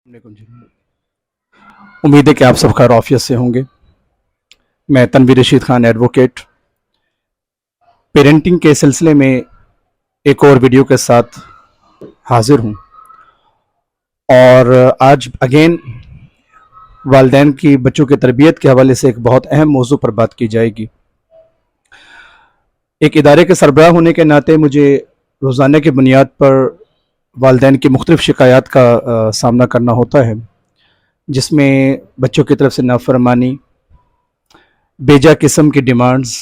वालेकुम जी। उम्मीद है कि आप सब खैर आफियत से होंगे। मैं तनवीर रशीद खान एडवोकेट पेरेंटिंग के सिलसिले में एक और वीडियो के साथ हाजिर हूँ और आज अगेन वालिदैन की बच्चों की तरबियत के हवाले से एक बहुत अहम मौजू पर बात की जाएगी। एक इदारे के सरबराह होने के नाते मुझे रोज़ाना की बुनियाद पर वालिदैन की मुख्तलिफ शिकायत का सामना करना होता है, जिसमें बच्चों की तरफ से नाफरमानी, बेजा किस्म की डिमांड्स,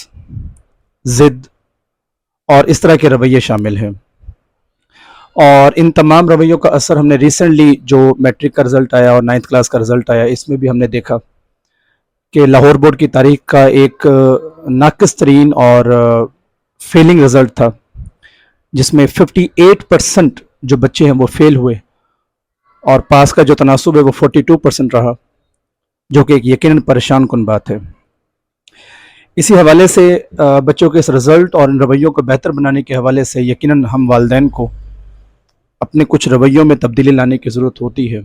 ज़िद और इस तरह के रवैये शामिल हैं। और इन तमाम रवैयों का असर हमने रिसेंटली जो मैट्रिक का रिज़ल्ट आया और 9th क्लास का रिज़ल्ट आया, इसमें भी हमने देखा कि लाहौर बोर्ड की तारीख का एक नाक़िस तरीन और फेलिंग रिज़ल्ट था, जिसमें 58% जो बच्चे हैं वो फेल हुए और पास का जो तनासुब है वो 42% रहा, जो कि एक यकीनन परेशान कुन बात है। इसी हवाले से बच्चों के इस रिज़ल्ट और इन रवैयों को बेहतर बनाने के हवाले से यकीनन हम वालिदैन को अपने कुछ रवैयों में तब्दीली लाने की ज़रूरत होती है।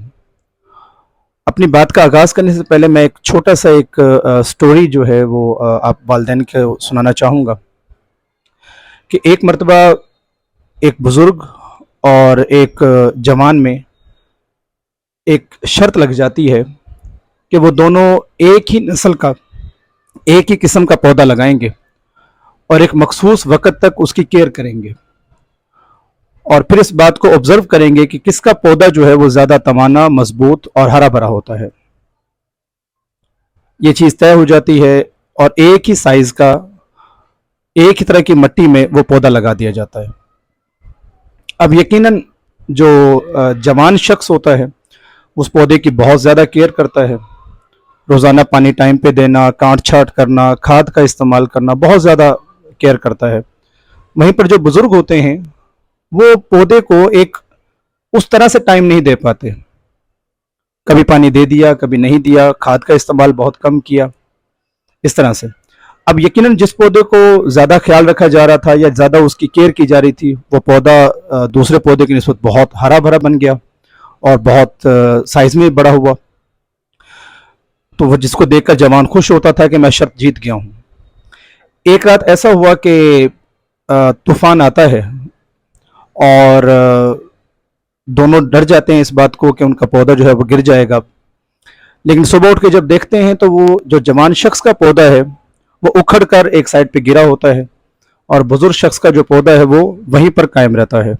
अपनी बात का आगाज़ करने से पहले मैं एक छोटा सा एक स्टोरी जो है वो आप वालिदैन को सुनाना चाहूँगा कि एक मरतबा एक बुज़ुर्ग और एक जवान में एक शर्त लग जाती है कि वो दोनों एक ही नस्ल का, एक ही किस्म का पौधा लगाएंगे और एक मखसूस वक़्त तक उसकी केयर करेंगे और फिर इस बात को ऑब्ज़र्व करेंगे कि किसका पौधा जो है वो ज़्यादा तवाना, मजबूत और हरा भरा होता है। ये चीज़ तय हो जाती है और एक ही साइज़ का, एक ही तरह की मिट्टी में वो पौधा लगा दिया जाता है। अब यकीनन जो जवान शख्स होता है उस पौधे की बहुत ज़्यादा केयर करता है, रोज़ाना पानी टाइम पे देना, काट छाँट करना, खाद का इस्तेमाल करना, बहुत ज़्यादा केयर करता है। वहीं पर जो बुज़ुर्ग होते हैं वो पौधे को एक उस तरह से टाइम नहीं दे पाते, कभी पानी दे दिया, कभी नहीं दिया, खाद का इस्तेमाल बहुत कम किया, इस तरह से। अब यकीनन जिस पौधे को ज़्यादा ख्याल रखा जा रहा था या ज़्यादा उसकी केयर की जा रही थी, वो पौधा दूसरे पौधे की निस्बत बहुत हरा भरा बन गया और बहुत साइज़ में बड़ा हुआ। तो वो जिसको देखकर जवान खुश होता था कि मैं शर्त जीत गया हूँ। एक रात ऐसा हुआ कि तूफ़ान आता है और दोनों डर जाते हैं इस बात को कि उनका पौधा जो है वो गिर जाएगा। लेकिन सुबह उठ के जब देखते हैं तो वो जो जवान शख्स का पौधा है वो उखड़ कर एक साइड पे गिरा होता है और बुजुर्ग शख्स का जो पौधा है वो वहीं पर कायम रहता है।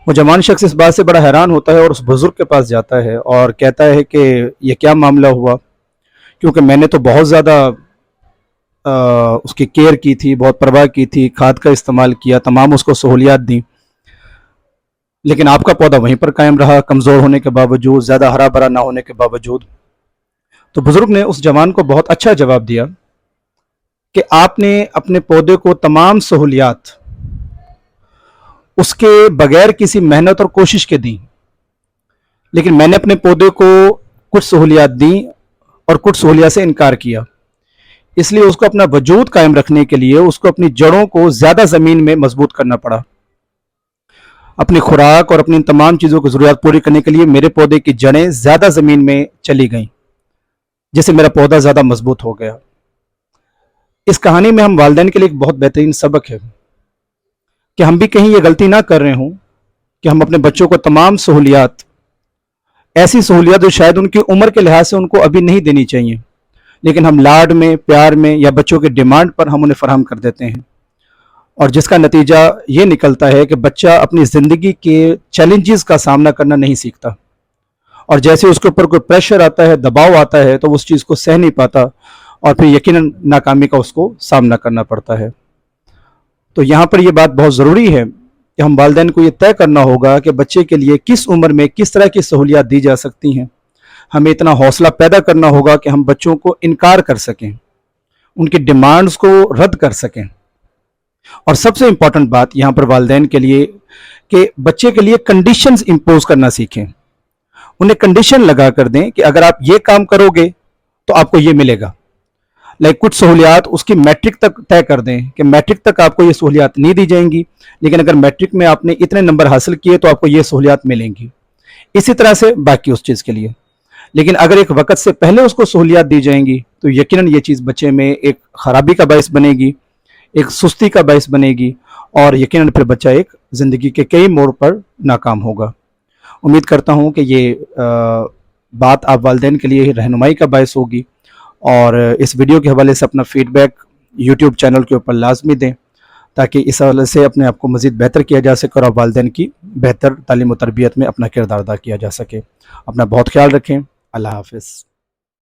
वो जवान शख्स इस बात से बड़ा हैरान होता है और उस बुजुर्ग के पास जाता है और कहता है कि ये क्या मामला हुआ, क्योंकि मैंने तो बहुत ज़्यादा उसकी केयर की थी, बहुत परवाह की थी, खाद का इस्तेमाल किया, तमाम उसको सहूलियात दी, लेकिन आपका पौधा वहीं पर कायम रहा, कमज़ोर होने के बावजूद, ज़्यादा हरा भरा ना होने के बावजूद। तो बुज़ुर्ग ने उस जवान को बहुत अच्छा जवाब दिया कि आपने अपने पौधे को तमाम सहूलियात उसके बगैर किसी मेहनत और कोशिश के दी, लेकिन मैंने अपने पौधे को कुछ सहूलियात दी और कुछ सहूलियात से इनकार किया। इसलिए उसको अपना वजूद कायम रखने के लिए उसको अपनी जड़ों को ज़्यादा ज़मीन में मजबूत करना पड़ा। अपनी खुराक और अपनी तमाम चीज़ों की ज़रूरत पूरी करने के लिए मेरे पौधे की जड़ें ज़्यादा ज़मीन में चली गईं, जिससे मेरा पौधा ज़्यादा मजबूत हो गया। इस कहानी में हम वालिदैन के लिए एक बहुत बेहतरीन सबक है कि हम भी कहीं ये गलती ना कर रहे हों कि हम अपने बच्चों को तमाम सहूलियात, ऐसी सहूलियात जो शायद उनकी उम्र के लिहाज से उनको अभी नहीं देनी चाहिए, लेकिन हम लाड में, प्यार में या बच्चों के डिमांड पर हम उन्हें फराहम कर देते हैं, और जिसका नतीजा ये निकलता है कि बच्चा अपनी ज़िंदगी के चैलेंजेस का सामना करना नहीं सीखता और जैसे उसके ऊपर कोई प्रेशर आता है, दबाव आता है, तो उस चीज़ को सह नहीं पाता और फिर यकीनन नाकामी का उसको सामना करना पड़ता है। तो यहाँ पर यह बात बहुत ज़रूरी है कि हम वालिदैन को ये तय करना होगा कि बच्चे के लिए किस उम्र में किस तरह की सहूलियात दी जा सकती हैं। हमें इतना हौसला पैदा करना होगा कि हम बच्चों को इनकार कर सकें, उनकी डिमांड्स को रद्द कर सकें। और सबसे इम्पॉर्टेंट बात यहाँ पर वालिदैन के लिए कि बच्चे के लिए कंडीशंस इम्पोज करना सीखें, उन्हें कंडीशन लगा कर दें कि अगर आप ये काम करोगे तो आपको ये मिलेगा। लाइक कुछ सहूलियात उसकी मैट्रिक तक तय कर दें कि मैट्रिक तक आपको ये सहूलियात नहीं दी जाएंगी, लेकिन अगर मैट्रिक में आपने इतने नंबर हासिल किए तो आपको ये सहूलियात मिलेंगी। اسی طرح سے باقی اس چیز کے لیے. لیکن اگر ایک وقت سے پہلے اس کو سہولیات دی جائیں گی تو یقیناً یہ چیز بچے میں ایک خرابی کا باعث بنے گی, ایک سستی کا باعث بنے گی, اور یقیناً پھر بچہ ایک زندگی کے کئی موڑ پر ناکام ہوگا. امید کرتا ہوں کہ یہ بات آپ والدین کے لیے رہنمائی کا باعث ہوگی, اور اس ویڈیو کے حوالے سے اپنا فیڈ بیک یوٹیوب چینل کے اوپر لازمی دیں تاکہ اس حوالے سے اپنے آپ کو مزید بہتر کیا جا سکے اور والدین کی بہتر تعلیم و تربیت میں اپنا کردار ادا کیا جا سکے. اپنا بہت خیال رکھیں. اللہ حافظ.